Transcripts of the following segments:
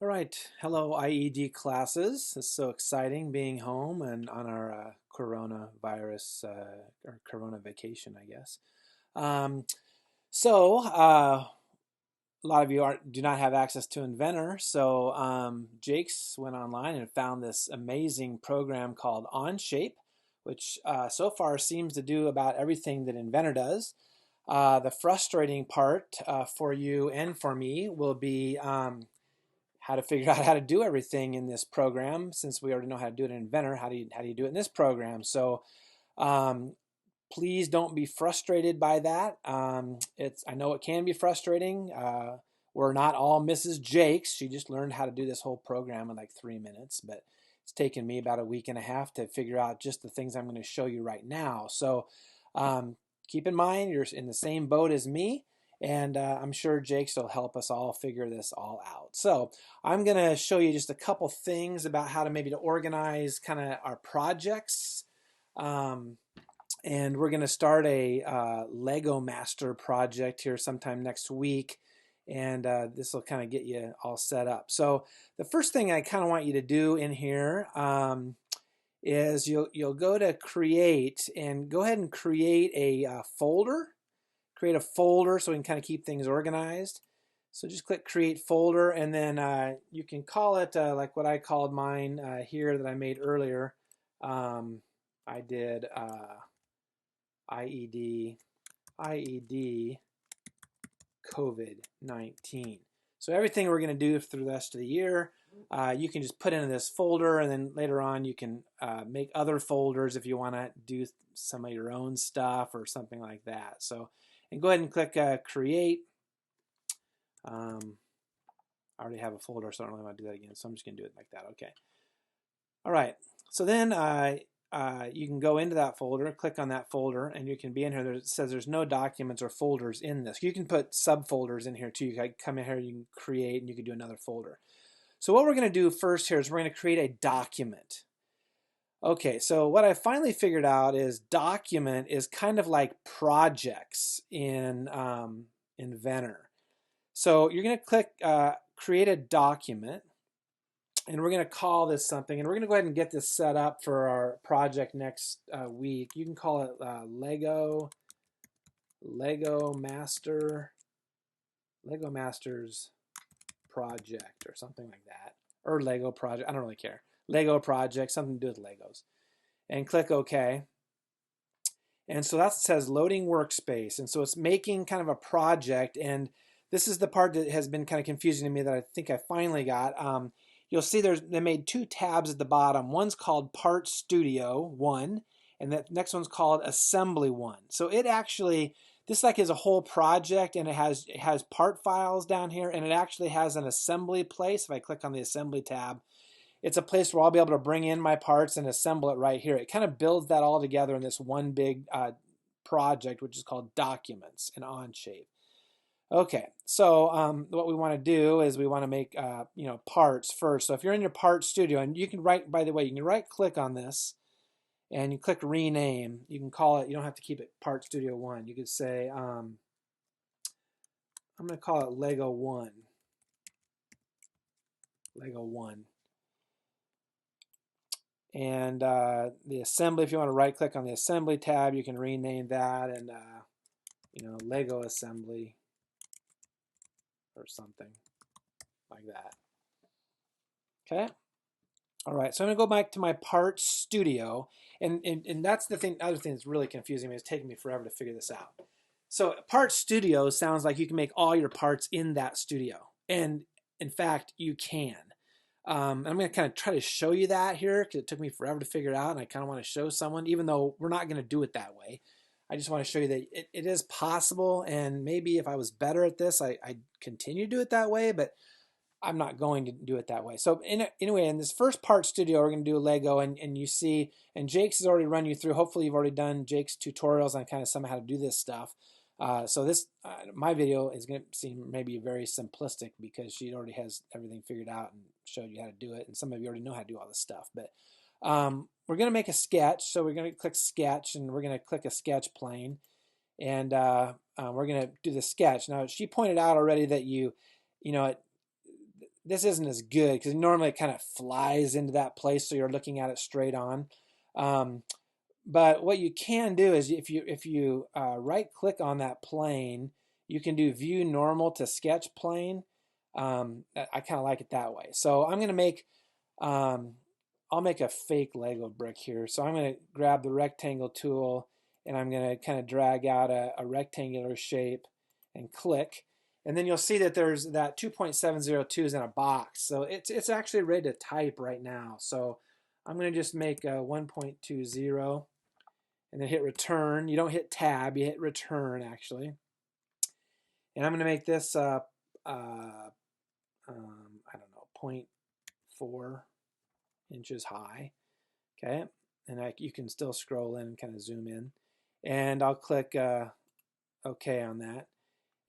All right, hello IED classes. It's so exciting being home and on our coronavirus or corona vacation, I guess. Um, so a lot of you do not have access to Inventor, so Jake's went online and found this amazing program called Onshape, which so far seems to do about everything that Inventor does. The frustrating part for you and for me will be how to figure out how to do everything in this program. Since we already know how to do it in Inventor, how do you do it in this program? So um, please don't be frustrated by that. I know it can be frustrating. We're not all Mrs. Jakes. She just learned how to do this whole program in like 3 minutes, but it's taken me about a week and a half to figure out just the things I'm going to show you right now. So um, keep in mind you're in the same boat as me, and I'm sure Jakes will help us all figure this all out. So I'm going to show you just a couple things about how to maybe to organize kind of our projects. Um, and we're going to start a Lego Master project here sometime next week, and this will kind of get you all set up. So the first thing I kind of want you to do in here is you'll go to create and go ahead and create a folder. Create a folder so we can kind of keep things organized. So just click create folder, and then you can call it like what I called mine here that I made earlier. I did IED, IED COVID-19. So everything we're going to do through the rest of the year, you can just put into this folder, and then later on you can make other folders if you want to do some of your own stuff or something like that. So, and go ahead and click create. I already have a folder, so I don't really want to do that again. So I'm just going to do it like that. Okay. All right. So then you can go into that folder, click on that folder, and you can be in here. It says there's no documents or folders in this. You can put subfolders in here too. You can come in here, you can create, and you can do another folder. So what we're going to do first here is we're going to create a document. Okay, so what I finally figured out is document is kind of like projects in Inventor. So you're going to click create a document, and we're going to call this something, and we're going to go ahead and get this set up for our project next week. You can call it Lego Masters project or something like that, or Lego project. I don't really care. Lego project, something to do with Legos, and click OK. And so that says loading workspace, and so it's making kind of a project. And this is the part that has been kind of confusing to me that I think I finally got. You'll see they made two tabs at the bottom. One's called Part Studio 1, and the next one's called Assembly 1. So it actually, this like is a whole project, and it has part files down here, and it actually has an assembly place. If I click on the Assembly tab, it's a place where I'll be able to bring in my parts and assemble it right here. It kind of builds that all together in this one big project, which is called Documents in Onshape. Okay, so what we want to do is we want to make parts first. So if you're in your Part Studio, and you can by the way, you can right click on this and you click rename. You can call it, you don't have to keep it Part Studio 1. You could say, I'm going to call it Lego 1. Lego 1. And the assembly, if you want to right click on the assembly tab, you can rename that and Lego assembly or something like that. Okay. All right, so I'm gonna go back to my Parts Studio, and that's the thing. Other thing that's really confusing me. It's taking me forever to figure this out. So Parts Studio sounds like you can make all your parts in that studio, and in fact, you can. I'm going to kind of try to show you that here because it took me forever to figure it out, and I kind of want to show someone, even though we're not going to do it that way. I just want to show you that it is possible, and maybe if I was better at this, I'd continue to do it that way, but I'm not going to do it that way. So anyway, in this first Part Studio, we're going to do a Lego, and you see, and Jake's has already run you through. Hopefully you've already done Jake's tutorials on kind of some how to do this stuff. So this, my video is going to seem maybe very simplistic because she already has everything figured out and showed you how to do it. And some of you already know how to do all this stuff. But we're going to make a sketch. So we're going to click sketch, and we're going to click a sketch plane. And we're going to do the sketch. Now, she pointed out already that this isn't as good because normally it kind of flies into that place, so you're looking at it straight on. Um, but what you can do is if you right click on that plane, you can do view normal to sketch plane. I kind of like it that way. So I'm gonna make um, I'll make a fake Lego brick here. So I'm gonna grab the rectangle tool and I'm gonna kind of drag out a rectangular shape and click. And then you'll see that there's that 2.702 is in a box. So it's actually ready to type right now. So I'm going to just make a 1.20 and then hit return. You don't hit tab, you hit return actually. And I'm going to make this, I don't know, zero point 0.4 inches high. Okay. And you can still scroll in and kind of zoom in. And I'll click OK on that.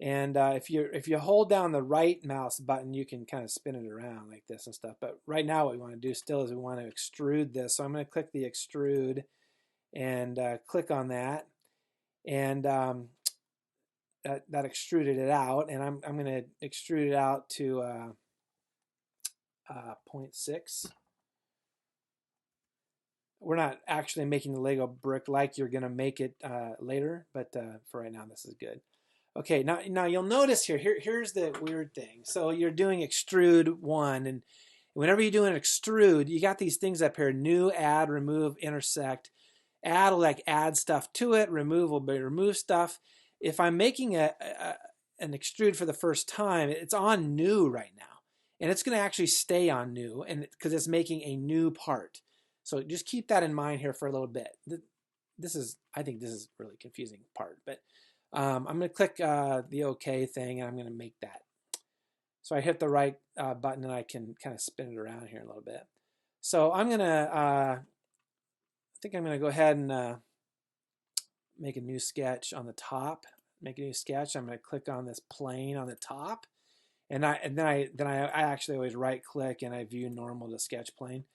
And if you hold down the right mouse button, you can kind of spin it around like this and stuff. But right now what we want to do still is we want to extrude this. So I'm going to click the extrude and click on that. And that extruded it out. And I'm going to extrude it out to 0.6. We're not actually making the Lego brick like you're going to make it later. But for right now, this is good. Okay, now you'll notice here's the weird thing. So you're doing extrude 1, and whenever you do an extrude, you got these things up here: new, add, remove, intersect. Add will like add stuff to it. Remove will be remove stuff. If I'm making an extrude for the first time, it's on new right now, and it's going to actually stay on new, and because it's making a new part. So just keep that in mind here for a little bit. I think this is a really confusing part, but I'm going to click the OK thing, and I'm going to make that. So I hit the right button, and I can kind of spin it around here a little bit. So I'm going to, I think I'm going to go ahead and make a new sketch on the top. Make a new sketch. I'm going to click on this plane on the top, and then I actually always right click and I view normal to sketch plane.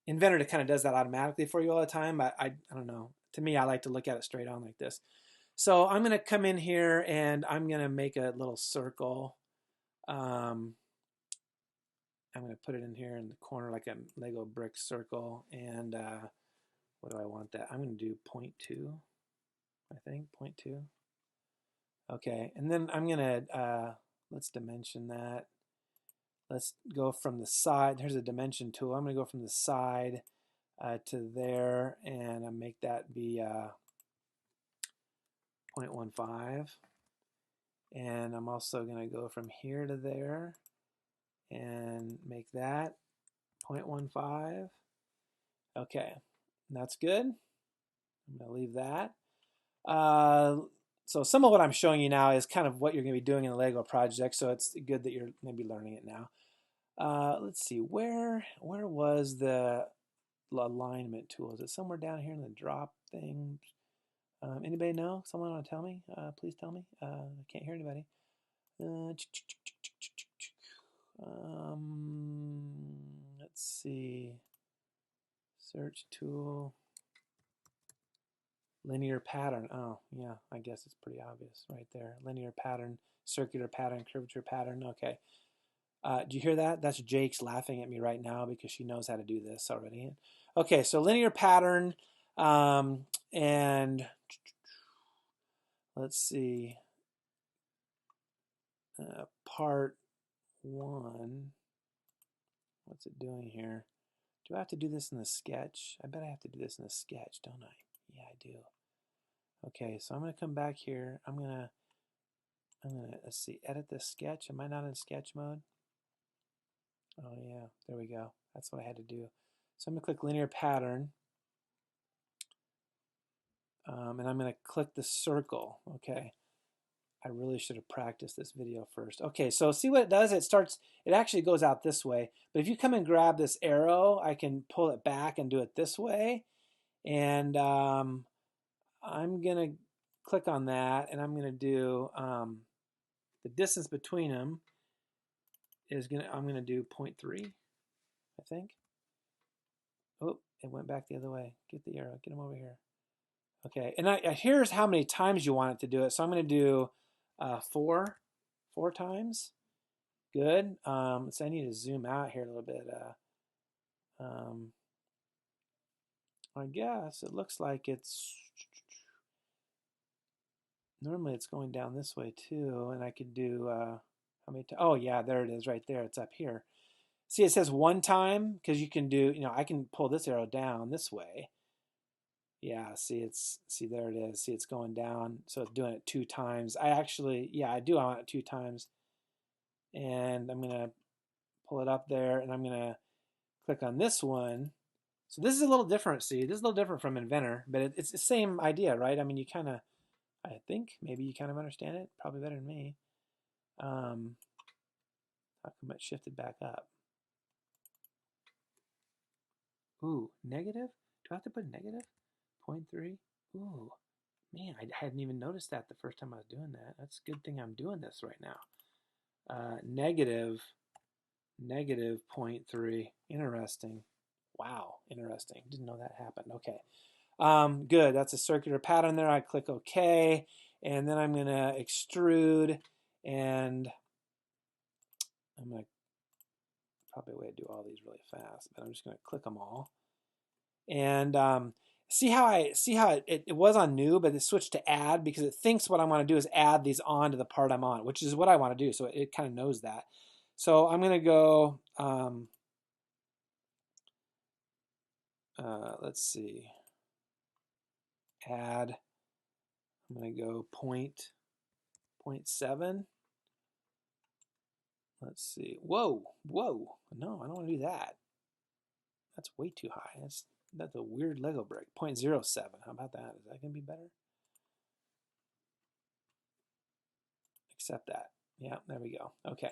Inventor kind of does that automatically for you all the time. I don't know. To me, I like to look at it straight on like this. So I'm going to come in here and I'm going to make a little circle. I'm going to put it in here in the corner like a Lego brick circle. And what do I want that? I'm going to do 0.2, I think, 0.2. Okay, and then I'm going to, let's dimension that. Let's go from the side. Here's a dimension tool. I'm going to go from the side to there and make that be 0.15. And I'm also going to go from here to there and make that 0.15. Okay, that's good. I'm going to leave that. So some of what I'm showing you now is kind of what you're going to be doing in the Lego project, so it's good that you're going to be learning it now. Let's see, where was the alignment tool? Is it somewhere down here in the drop thing? Anybody know? Someone want to tell me? Please tell me. I can't hear anybody. Let's see. Search tool. Linear pattern. Oh, yeah, I guess it's pretty obvious right there. Linear pattern, circular pattern, curvature pattern. Okay. Do you hear that? That's Jake's laughing at me right now because she knows how to do this already. Okay, so linear pattern, and let's see, part 1. What's it doing here? Do I have to do this in the sketch? I bet I have to do this in the sketch, don't I? Yeah, I do. Okay, so I'm going to come back here. I'm going to, let's see, edit the sketch. Am I not in sketch mode? Oh, yeah, there we go. That's what I had to do. So I'm going to click linear pattern. And I'm going to click the circle. Okay. I really should have practiced this video first. Okay, so see what it does? It actually goes out this way. But if you come and grab this arrow, I can pull it back and do it this way. And I'm going to click on that, and I'm going to do the distance between them I'm going to do 0.3, I think. Oh, it went back the other way. Get the arrow. Get them over here. Okay, and here's how many times you want it to do it. So I'm going to do 4 times. Good. So I need to zoom out here a little bit. Um, I guess it looks like it's normally it's going down this way too, and I could do how many? Oh yeah, there it is, right there. It's up here. See, it says one time because you can do. I can pull this arrow down this way. Yeah, see there it is. See, it's going down, so it's doing it 2 times. Yeah, I do want it 2 times, and I'm gonna pull it up there, and I'm gonna click on this one. So this is a little different. See, this is a little different from Inventor, but it's the same idea, right? I mean, I think maybe you kind of understand it probably better than me. How come it shifted back up? Ooh, negative? Do I have to put negative? 0.3? Ooh, man, I hadn't even noticed that the first time I was doing that. That's a good thing I'm doing this right now. Negative 0.3. Interesting. Wow, interesting. Didn't know that happened. Okay. Good. That's a circular pattern there. I click OK, and then I'm going to extrude, and I'm going to probably a way to do all these really fast, but I'm just going to click them all. And see how it was on new, but it switched to add because it thinks what I want to do is add these on to the part I'm on, which is what I want to do. So it kind of knows that. So I'm going to go, let's see, add. I'm going to go 0.7. Let's see. Whoa. No, I don't want to do that. That's way too high. That's a weird Lego brick. 0.07. How about that? Is that going to be better? Accept that. Yeah, there we go. Okay.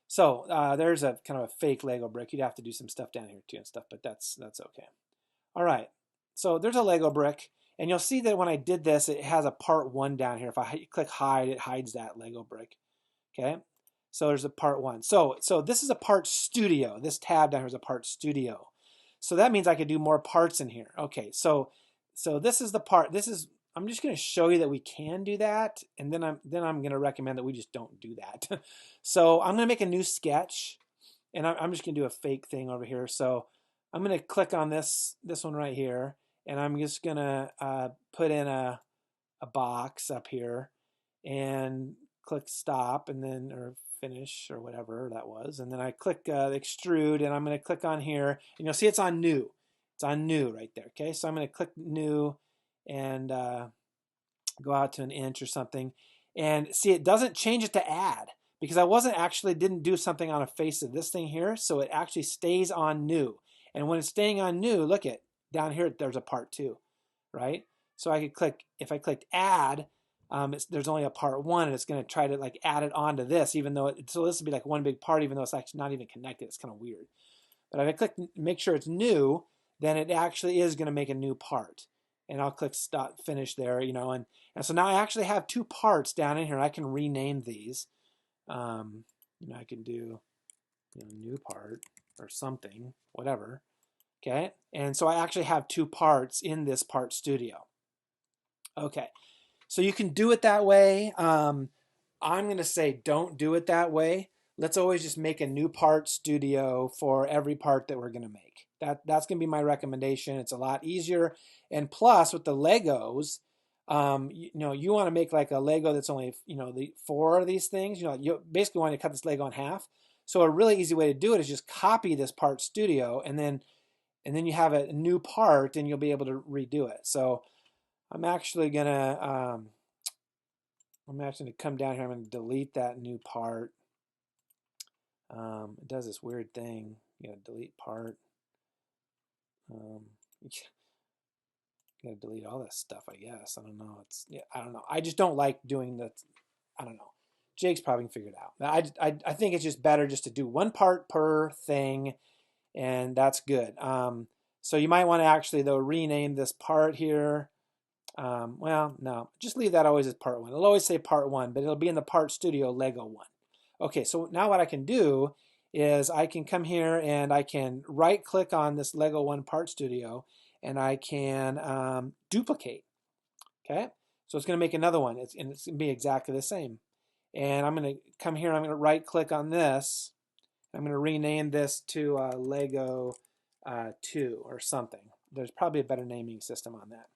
So there's a kind of a fake Lego brick. You'd have to do some stuff down here too and stuff, but that's okay. All right. So there's a Lego brick, and you'll see that when I did this, it has a part 1 down here. If I click hide, it hides that Lego brick. Okay. So there's a part 1. So this is a part studio. This tab down here is a part studio. So that means I could do more parts in here. Okay. So this is the part. I'm just going to show you that we can do that, and then I'm going to recommend that we just don't do that. So I'm going to make a new sketch, and I'm just going to do a fake thing over here. So I'm going to click on this one right here, and I'm just going to put in a box up here, and click stop, and then or finish or whatever that was, and then I click extrude, and I'm going to click on here, and you'll see it's on new. It's on new right there. Okay, so I'm going to click new and go out to an inch or something, and see it doesn't change it to add because I didn't do something on a face of this thing here, so it actually stays on new. And when it's staying on new, look at down here, there's a part 2, right? So I could click, if I clicked add, there's only a part 1, and it's going to try to like add it onto this, even though so this would be like one big part, even though it's actually not even connected. It's kind of weird. But if I click make sure it's new, then it actually is going to make a new part. And I'll click stop finish there, and so now I actually have 2 parts down in here. I can rename these. I can do new part or something, whatever. Okay, and so I actually have 2 parts in this part studio. Okay, so you can do it that way. I'm going to say don't do it that way. Let's always just make a new part studio for every part that we're going to make. That's going to be my recommendation. It's a lot easier. And plus, with the Legos, you want to make like a Lego that's only, the 4 of these things. You basically want to cut this Lego in half. So a really easy way to do it is just copy this part studio, and then you have a new part, and you'll be able to redo it. So I'm actually gonna come down here. I'm gonna delete that new part. It does this weird thing. You gotta delete part. You gotta delete all this stuff, I guess. I don't know. I don't know. I just don't like doing that. I don't know. Jake's probably figured it out. I think it's just better just to do 1 part per thing, and that's good. So you might want to actually though rename this part here. Well, no, just leave that always as part 1. It'll always say part 1, but it'll be in the part studio Lego 1. Okay, so now what I can do is I can come here and I can right click on this Lego 1 part studio, and I can duplicate. Okay, so it's going to make another one, and it's going to be exactly the same. And I'm going to come here, I'm going to right click on this. I'm going to rename this to Lego 2 or something. There's probably a better naming system on that.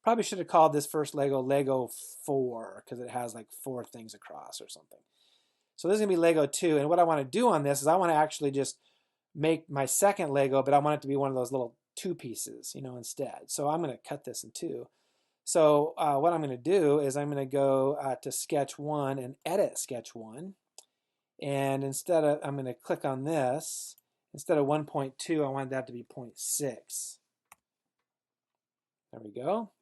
Probably should have called this first Lego 4 because it has like 4 things across or something. So this is going to be Lego 2. And what I want to do on this is I want to actually just make my second Lego, but I want it to be one of those little 2 pieces, instead. So I'm going to cut this in 2. So what I'm going to do is I'm going to go to Sketch 1 and edit Sketch 1. And instead of, I'm going to click on this. Instead of 1.2, I want that to be 0.6. There we go.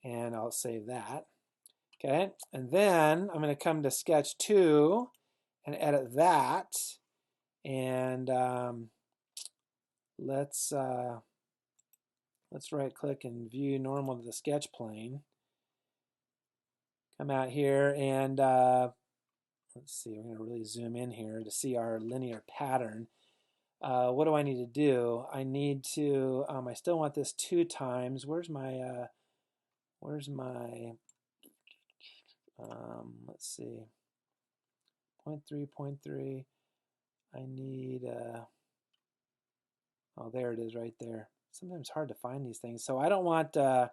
And I'll save that. Okay. And then I'm going to come to Sketch 2 and edit that. And let's right click and view normal to the sketch plane. Come out here and let's see, we're going to really zoom in here to see our linear pattern. What do I need to do? I need to, I still want this 2 times. Where's my, let's see, 0.3, 0.3. I need, oh, there it is right there. Sometimes it's hard to find these things. So I don't want to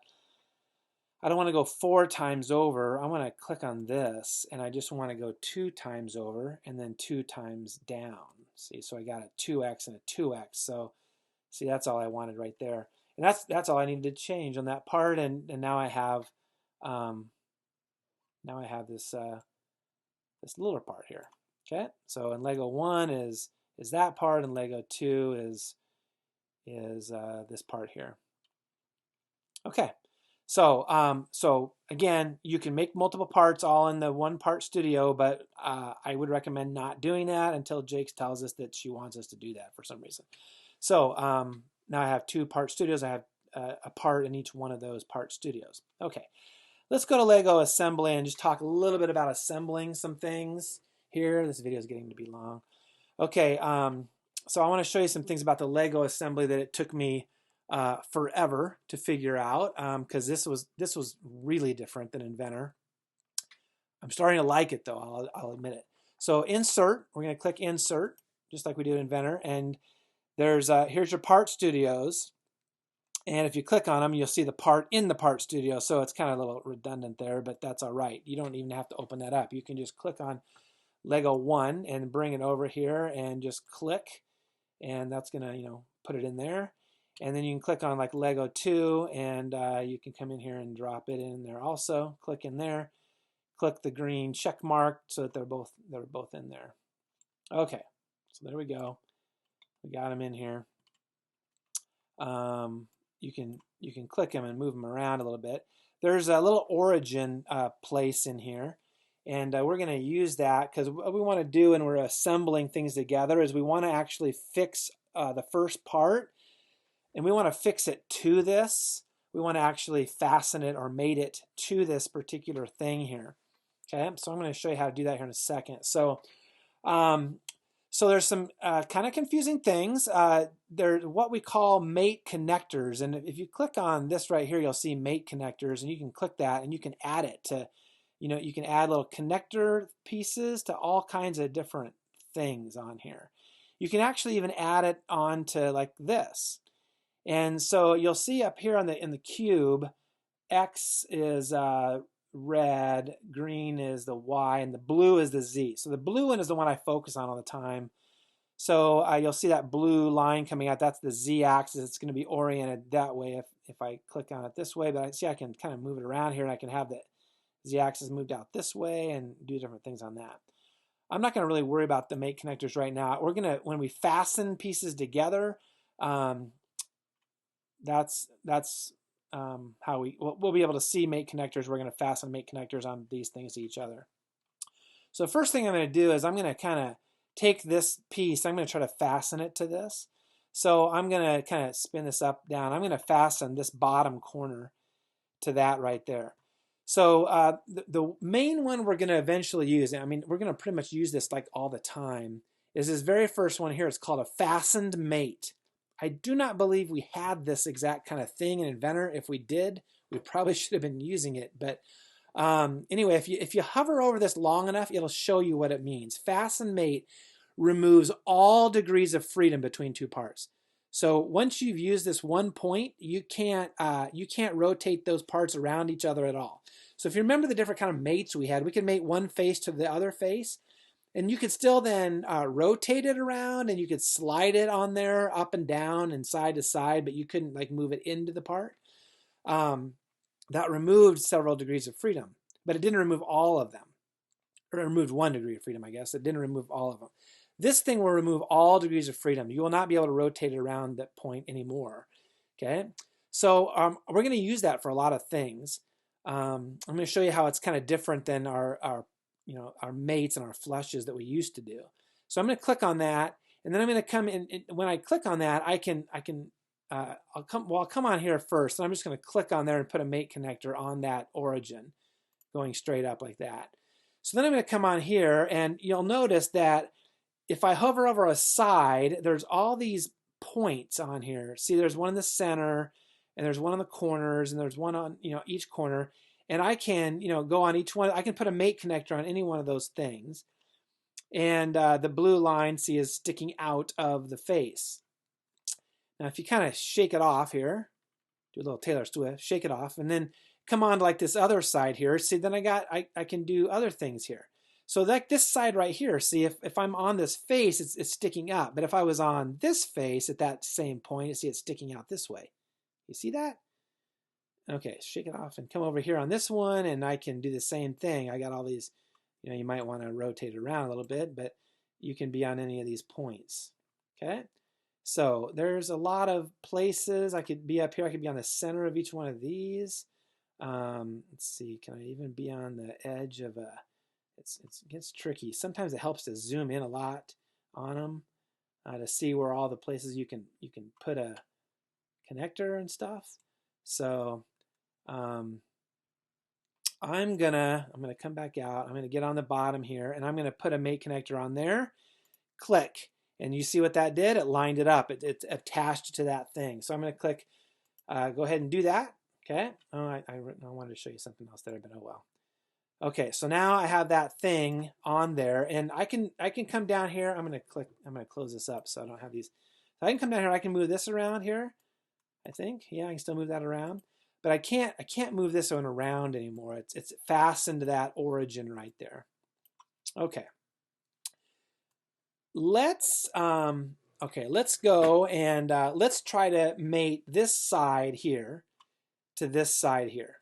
go 4 times over. I want to click on this, and I just want to go 2 times over and then 2 times down. See, so I got a 2x and a 2x. So see, that's all I wanted right there. And that's all I needed to change on that part. And now I have this this little part here. Okay, so in Lego 1 is that part, and Lego 2 is this part here. Okay, so so again, you can make multiple parts all in the one part studio, but I would recommend not doing that until Jake tells us that she wants us to do that for some reason. So now I have 2 part studios. I have a part in each one of those part studios. Okay, let's go to Lego Assembly and just talk a little bit about assembling some things here. This video is getting to be long. Okay, so I want to show you some things about the Lego Assembly that it took me forever to figure out, because this was really different than Inventor. I'm starting to like it though, I'll admit it. So insert, we're going to click insert just like we do in Inventor, and there's here's your part studios, and if you click on them you'll see the part in the part studio. So it's kind of a little redundant there, but that's all right. You don't even have to open that up. You can just click on Lego 1 and bring it over here and just click, and that's gonna put it in there. And then you can click on like Lego 2 and you can come in here and drop it in there also. Click in there, click the green check mark so that they're both in there. Okay, so there we go. We got them in here. You can click them and move them around a little bit. There's a little origin place in here, and we're going to use that because what we want to do when we're assembling things together is we want to actually fix the first part, and we want to fix it to this. We want to actually fasten it or mate it to this particular thing here. Okay, so I'm going to show you how to do that here in a second. So so there's some kind of confusing things. They're what we call mate connectors. And if you click on this right here, you'll see mate connectors, and you can click that and you can add it to, you can add little connector pieces to all kinds of different things on here. You can actually even add it onto like this. And so you'll see up here in the cube, X is red, green is the Y, and the blue is the Z. So the blue one is the one I focus on all the time. So you'll see that blue line coming out. That's the Z axis. It's going to be oriented that way if I click on it this way. But I see I can kind of move it around here, and I can have the Z axis moved out this way and do different things on that. I'm not going to really worry about the mate connectors right now. We're going to, when we fasten pieces together, that's how we'll be able to see mate connectors. We're going to fasten mate connectors on these things to each other. So the first thing I'm going to do is I'm going to kind of take this piece. I'm going to try to fasten it to this. So I'm going to kind of spin this up, down. I'm going to fasten this bottom corner to that right there. So the main one we're going to eventually use, I mean, we're going to pretty much use this like all the time, is this very first one here. It's called a fastened mate. I do not believe we had this exact kind of thing in Inventor. If we did, we probably should have been using it. But Anyway, if you hover over this long enough, it'll show you what it means. Fasten mate removes all degrees of freedom between two parts. So once you've used this one point, you can't rotate those parts around each other at all. So if you remember the different kind of mates we had, we could mate one face to the other face, and you could still then rotate it around, and you could slide it on there up and down and side to side, but you couldn't like move it into the part. That removed several degrees of freedom, but it didn't remove all of them. Or it removed 1 degree of freedom, I guess. It didn't remove all of them. This thing will remove all degrees of freedom. You will not be able to rotate it around that point anymore. Okay, so we're going to use that for a lot of things. I'm going to show you how it's kind of different than our mates and our flushes that we used to do. So I'm going to click on that, and then I'm going to come in. When I click on that, I'll come on here first, and I'm just going to click on there and put a mate connector on that origin, going straight up like that. So then I'm going to come on here, and you'll notice that if I hover over a side, there's all these points on here. See, there's one in the center, and there's one on the corners, and there's one on each corner. And I can go on each one. I can put a mate connector on any one of those things. And the blue line, see, is sticking out of the face. Now, if you kind of shake it off here, do a little Taylor Swift, shake it off, and then come on to like this other side here. See, then I can do other things here. So like this side right here, see, if I'm on this face, it's sticking up. But if I was on this face at that same point, see, it's sticking out this way. You see that? Okay, shake it off and come over here on this one, and I can do the same thing. I got all these, you might want to rotate it around a little bit, but you can be on any of these points. Okay, so there's a lot of places. I could be up here. I could be on the center of each one of these. Let's see, can I even be on the edge of a... It gets tricky. Sometimes it helps to zoom in a lot on them to see where all the places you can put a connector and stuff. So I'm gonna come back out. I'm gonna get on the bottom here, and I'm gonna put a mate connector on there. Click, and you see what that did? It lined it up. It's attached to that thing. So I'm gonna click. Go ahead and do that. Okay. Oh, I wanted to show you something else there, but oh well. Okay, so now I have that thing on there, and I can come down here. I'm gonna close this up so I don't have these. So I can come down here. I can move this around here. I think, yeah, I can still move that around, but I can't move this one around anymore. It's fastened to that origin right there. Okay, let's go and let's try to mate this side here to this side here.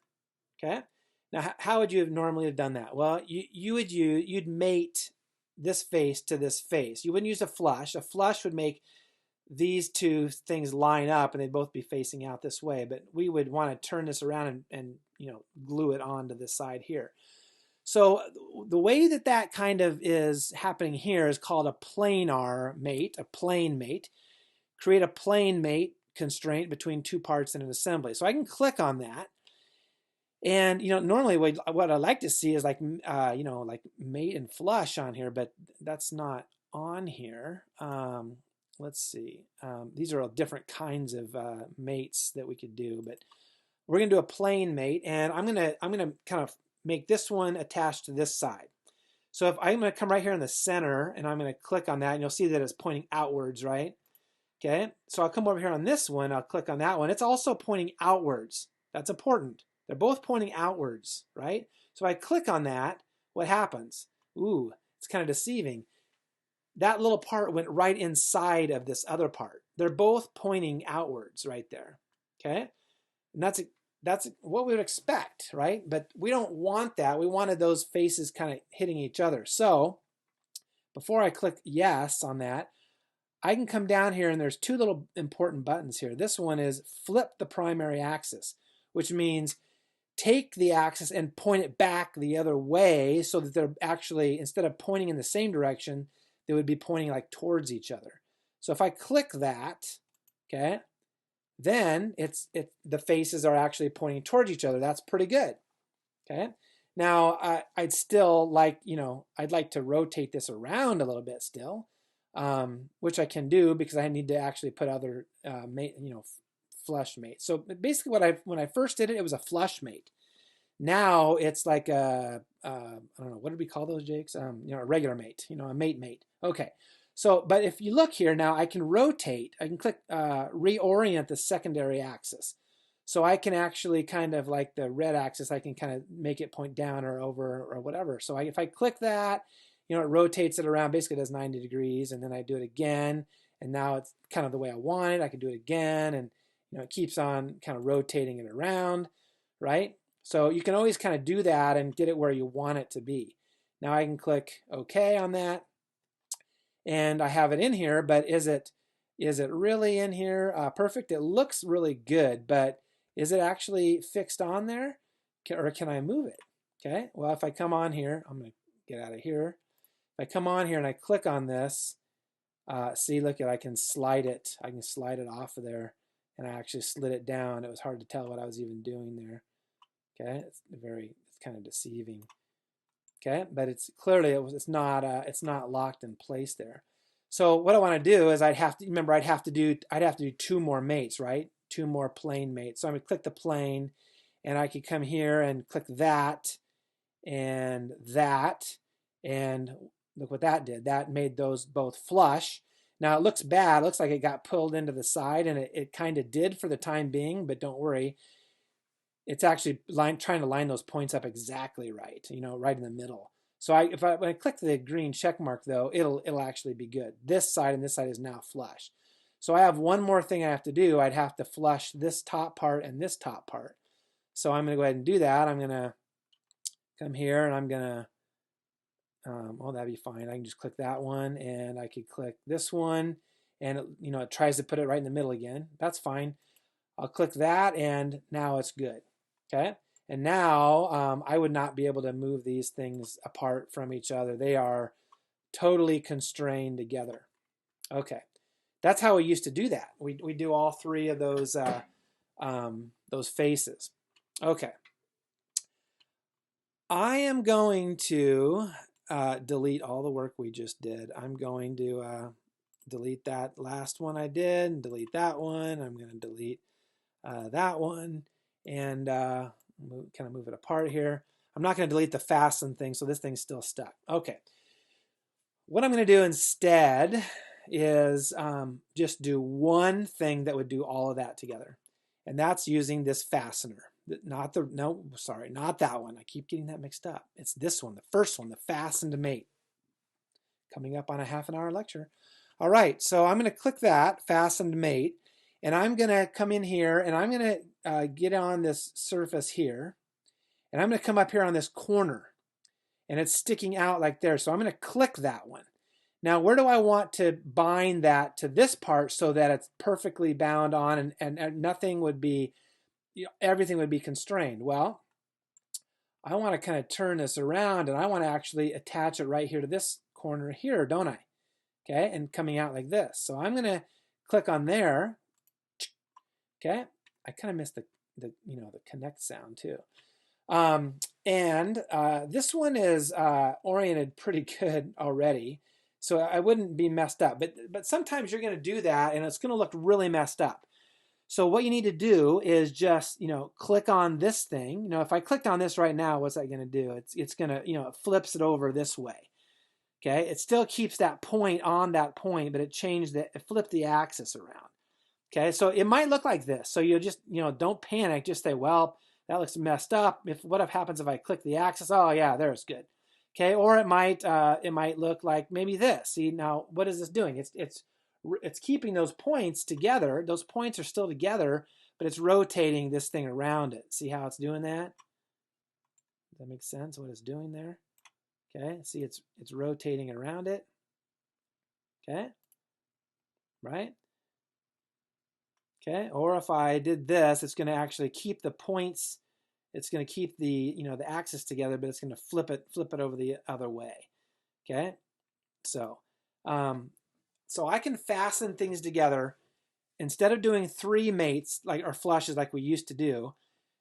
Okay. Now, how would you normally have done that? Well, you'd mate this face to this face. You wouldn't use a flush. A flush would make these two things line up, and they'd both be facing out this way. But we would want to turn this around and glue it onto this side here. So the way that kind of is happening here is called a planar mate, a plane mate. Create a plane mate constraint between two parts in an assembly. So I can click on that. And normally what I like to see is like like mate and flush on here, but that's not on here. Let's see. These are all different kinds of mates that we could do, but we're gonna do a plane mate, and I'm gonna kind of make this one attached to this side. So if I'm gonna come right here in the center, and I'm gonna click on that, and you'll see that it's pointing outwards, right? Okay. So I'll come over here on this one. I'll click on that one. It's also pointing outwards. That's important. They're both pointing outwards, right? So if I click on that, what happens? Ooh, it's kind of deceiving. That little part went right inside of this other part. They're both pointing outwards right there, okay? And that's what we would expect, right? But we don't want that. We wanted those faces kind of hitting each other. So before I click yes on that, I can come down here, and there's two little important buttons here. This one is flip the primary axis, which means take the axis and point it back the other way so that they're actually, instead of pointing in the same direction, they would be pointing like towards each other. So if I click that, okay, then the faces are actually pointing towards each other. That's pretty good. Okay. Now I'd still like, I'd like to rotate this around a little bit still, which I can do because I need to actually put other flush mate. So basically when I first did it, it was a flush mate. Now it's like I don't know, what did we call those, Jakes? A regular mate, a mate. Okay. So, but if you look here now, I can rotate. I can click reorient the secondary axis. So I can actually kind of like the red axis, I can kind of make it point down or over or whatever. So if I click that, it rotates it around, basically does 90 degrees, and then I do it again, and now it's kind of the way I want it. I can do it again, and it keeps on kind of rotating it around, right? So you can always kind of do that and get it where you want it to be. Now I can click OK on that, and I have it in here, but is it really in here perfect? It looks really good, but is it actually fixed on there? Or can I move it? Okay, well, if I come on here, I'm going to get out of here. If I come on here and I click on this, see, look at, I can slide it. I can slide it off of there, and I actually slid it down. It was hard to tell what I was even doing there. Okay, it's kind of deceiving. Okay, but it's clearly it's not locked in place there. So what I want to do is I'd have to do 2 more mates, right? 2 more plane mates. So I'm going to click the plane, and I could come here and click that, and look what that did. That made those both flush. Now it looks bad. It looks like it got pulled into the side, and it kind of did for the time being, but don't worry. It's actually trying to line those points up exactly right, right in the middle. So when I click the green check mark, though, it'll actually be good. This side and this side is now flush. So I have one more thing I have to do. I'd have to flush this top part and this top part. So I'm going to go ahead and do that. I'm going to come here, and I'm going to, oh, that'd be fine. I can just click that one, and I could click this one, and it tries to put it right in the middle again. That's fine. I'll click that, and now it's good. Okay, and now I would not be able to move these things apart from each other. They are totally constrained together. Okay, that's how we used to do that. We do all 3 of those faces. Okay, I am going to delete all the work we just did. I'm going to delete that last one I did, and delete that one. I'm going to delete that one, and kind of move it apart here. I'm not going to delete the fasten thing, so this thing's still stuck. Okay. What I'm going to do instead is just do one thing that would do all of that together, and that's using this fastener. Not that one. I keep getting that mixed up. It's this one, the first one, the fastened mate. Coming up on a half-an-hour lecture. All right, so I'm going to click that fastened mate, and I'm going to come in here, and I'm going to get on this surface here, and I'm going to come up here on this corner, and it's sticking out like there. So I'm going to click that one. Now, where do I want to bind that to this part so that it's perfectly bound on, and nothing would be, everything would be constrained? Well, I want to kind of turn this around, and I want to actually attach it right here to this corner here, don't I? Okay, and coming out like this. So I'm going to click on there. Okay, I kind of missed the connect sound too. This one is oriented pretty good already, so I wouldn't be messed up. But sometimes you're going to do that, and it's going to look really messed up. So what you need to do is just click on this thing. If I clicked on this right now, what's that going to do? It's going to it flips it over this way. Okay, it still keeps that point on that point, but it flipped the axis around. Okay, so it might look like this. So you just, don't panic. Just say, well, that looks messed up. What happens if I click the axis? Oh yeah, there's good. Okay, or it might look like maybe this. See, now what is this doing? It's keeping those points together. Those points are still together, but it's rotating this thing around it. See how it's doing that? Does that make sense? What it's doing there? Okay, see it's rotating around it. Okay, right? Okay, or if I did this, it's going to actually keep the points. It's going to keep the the axis together, but it's going to flip it over the other way. Okay, so I can fasten things together instead of doing 3 mates or flushes like we used to do.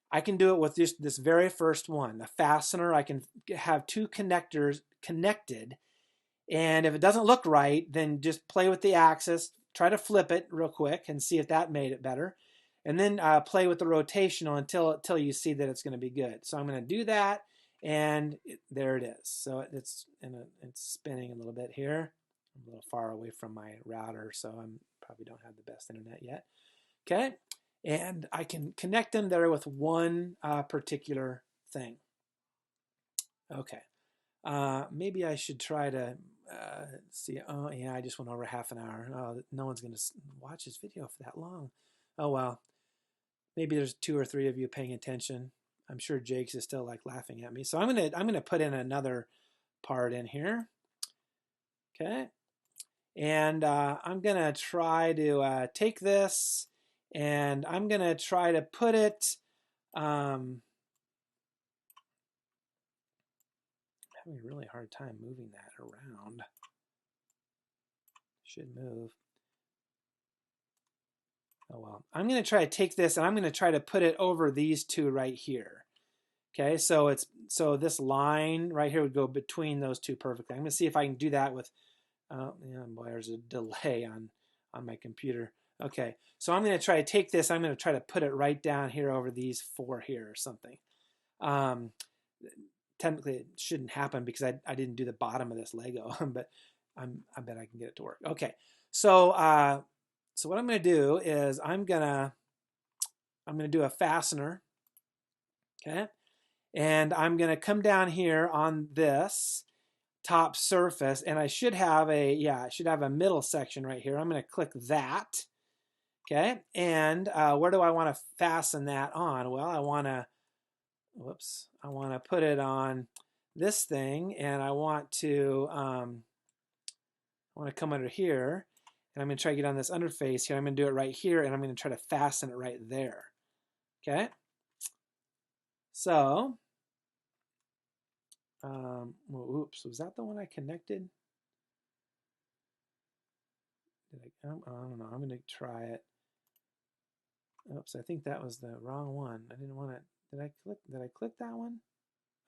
I can do it with just this very first one, the fastener. I can have 2 connectors connected, and if it doesn't look right, then just play with the axis, try to flip it real quick and see if that made it better. and then play with the rotational until you see that it's going to be good. So I'm going to do that, and there it is. So it's spinning a little bit here. I'm a little far away from my router, so I probably don't have the best internet yet. Okay, and I can connect them there with one particular thing. Okay, maybe I should try to see. Oh yeah, I just went over half an hour. Oh, no one's going to watch this video for that long. Oh well, maybe there's 2 or 3 of you paying attention. I'm sure Jake's is still like laughing at me. So I'm gonna put in another part in here. Okay, and I'm gonna try to take this, and I'm gonna try to put it. I'm having a really hard time moving that around. Should move. Oh well. I'm going to try to take this and I'm going to try to put it over these two right here. Okay, so this line right here would go between those two perfectly. I'm going to see if I can do that with. Yeah, boy, there's a delay on my computer. Okay, so I'm going to try to take this. I'm going to try to put it right down here over these 4 here or something. Technically, it shouldn't happen because I didn't do the bottom of this Lego, but I bet I can get it to work. Okay, so what I'm going to do is I'm going to do a fastener. Okay, and I'm going to come down here on this top surface, and I should have a middle section right here. I'm going to click that. Okay, and where do I want to fasten that on? Well, I want to put it on this thing, and I want to come under here, and I'm going to try to get on this underface here. I'm going to do it right here, and I'm going to try to fasten it right there. Okay, so well, oops, was that the one I connected? I don't know. I'm going to try it. Oops, I think that was the wrong one. I didn't want to. Did I click that one?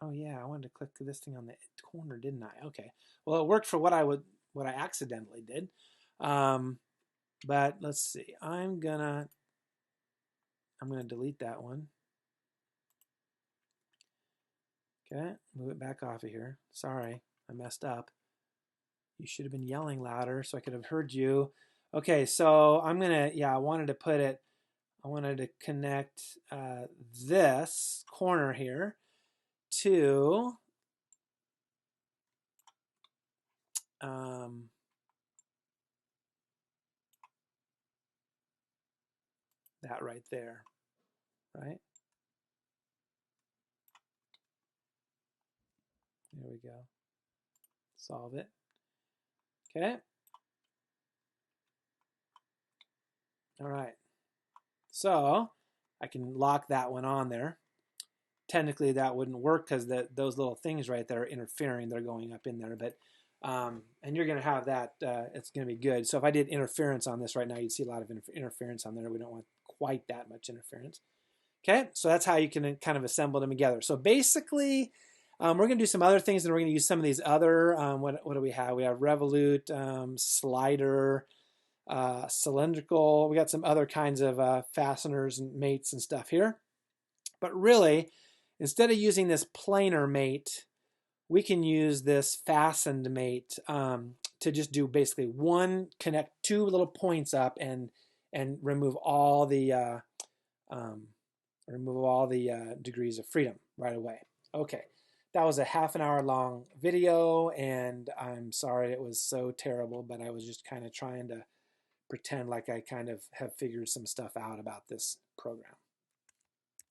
Oh yeah, I wanted to click this thing on the corner, didn't I? Okay. Well, it worked for what I accidentally did. But let's see. I'm gonna delete that one. Okay, move it back off of here. Sorry, I messed up. You should have been yelling louder so I could have heard you. Okay, so I wanted to connect this corner here to that right there, right? There we go. Solve it. Okay. All right. So I can lock that one on there. Technically, that wouldn't work because those little things right there are interfering. They're going up in there, but and you're going to have that. It's going to be good. So if I did interference on this right now, you'd see a lot of interference on there. We don't want quite that much interference. Okay, so that's how you can kind of assemble them together. So basically, we're going to do some other things, and we're going to use some of these other. What do we have? We have Revolute, slider, cylindrical. We got some other kinds of fasteners and mates and stuff here. But really, instead of using this planar mate, we can use this fastened mate to just do basically connect 2 little points up and remove all the degrees of freedom right away. Okay, that was a half an hour long video, and I'm sorry it was so terrible, but I was just kind of trying to pretend like I kind of have figured some stuff out about this program.